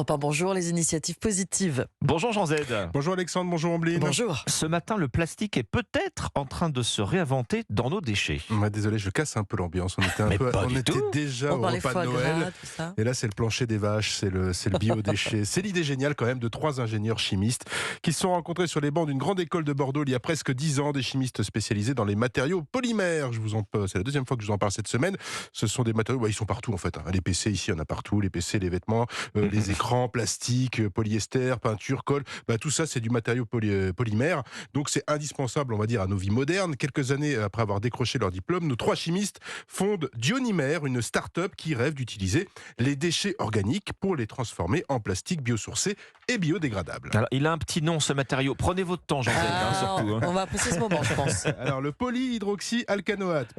Europe 1, bonjour, les initiatives positives. Bonjour Jean Z. Bonjour Alexandre, bonjour Ambline. Bonjour. Ce matin, le plastique est peut-être en train de se réinventer dans nos déchets. Désolé, je casse un peu l'ambiance. On était, déjà On au parlait repas de foie Noël. gras, tout ça. Et là, c'est le plancher des vaches, c'est le biodéchet. C'est l'idée géniale quand même de 3 ingénieurs chimistes qui se sont rencontrés sur les bancs d'une grande école de Bordeaux il y a presque 10 ans, des chimistes spécialisés dans les matériaux polymères. C'est la deuxième fois que je vous en parle cette semaine. Ce sont des matériaux, ils sont partout en fait. Les PC ici, il y en a partout. Les PC, les vêtements, les écrans, plastique, polyester, peinture, colle. Tout ça, c'est du matériau polymère. Donc c'est indispensable, on va dire, à nos vies modernes. Quelques années après avoir décroché leur diplôme, nos 3 chimistes fondent Dionymer, une start-up qui rêve d'utiliser les déchets organiques pour les transformer en plastique biosourcé et biodégradable. Alors, il a un petit nom, ce matériau. Prenez votre temps, Jean Z, surtout. On va apprécier ce moment, je pense. Alors, le polyhydroxyalcanoate.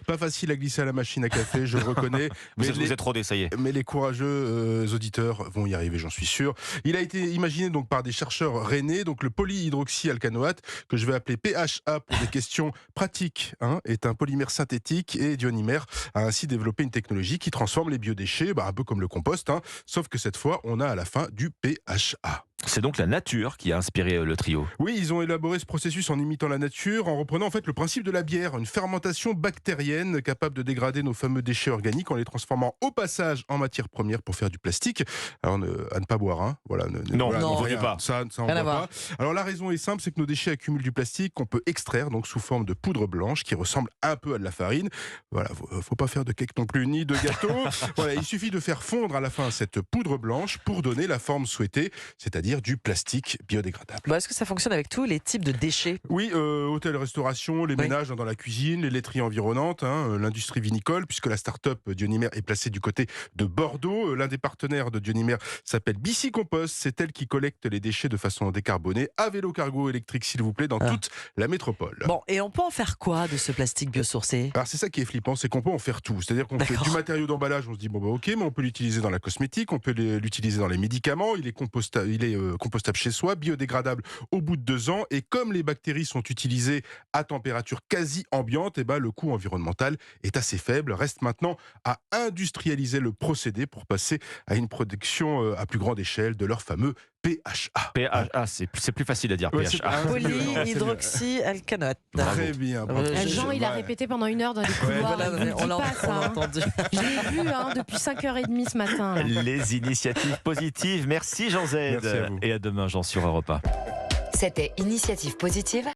Pas facile à glisser à la machine à café, je le reconnais. Vous êtes rodé, ça y est. Mais les courageux auditeurs vont y arriver, j'en suis sûr. Il a été imaginé donc par des chercheurs rennais. Donc le polyhydroxyalcanoate, que je vais appeler PHA pour des questions pratiques, est un polymère synthétique, et Dionymer a ainsi développé une technologie qui transforme les biodéchets, un peu comme le compost, sauf que cette fois, on a à la fin du PHA. C'est donc la nature qui a inspiré le trio. Oui, ils ont élaboré ce processus en imitant la nature, en reprenant en fait le principe de la bière, une fermentation bactérienne capable de dégrader nos fameux déchets organiques en les transformant au passage en matière première pour faire du plastique. Alors à ne pas boire, voilà. Non, voilà, il ne faut pas. Ça on ne boit pas. Alors la raison est simple, c'est que nos déchets accumulent du plastique qu'on peut extraire donc sous forme de poudre blanche qui ressemble un peu à de la farine. Voilà, faut pas faire de cake non plus ni de gâteau. Voilà, il suffit de faire fondre à la fin cette poudre blanche pour donner la forme souhaitée, c'est-à-dire du plastique biodégradable. Est-ce que ça fonctionne avec tous les types de déchets ? Oui, hôtel, restauration, les ménages dans la cuisine, les laiteries environnantes, l'industrie vinicole, puisque la start-up Dionymer est placée du côté de Bordeaux. L'un des partenaires de Dionymer s'appelle BC Compost. C'est elle qui collecte les déchets de façon décarbonée, à vélo cargo électrique s'il vous plaît, dans toute la métropole. Bon, et on peut en faire quoi de ce plastique biosourcé ? Alors c'est ça qui est flippant, c'est qu'on peut en faire tout. C'est-à-dire qu'on fait du matériau d'emballage, on se dit ok, mais on peut l'utiliser dans la cosmétique, on peut l'utiliser dans les médicaments, il est compostable chez soi, biodégradable au bout de 2 ans, et comme les bactéries sont utilisées à température quasi ambiante, le coût environnemental est assez faible. Reste maintenant à industrialiser le procédé pour passer à une production à plus grande échelle de leur fameux PHA. PHA, c'est plus facile à dire, PHA. Polyhydroxyalcanoate. Très bien. Jean, il a répété pendant 1 heure dans les couloirs. On l'a entendu. Je l'ai vu depuis 5h30 ce matin. Les initiatives positives. Merci Jean Z. Merci à vous. Et à demain, Jean, sur Europe 1. C'était Initiative positive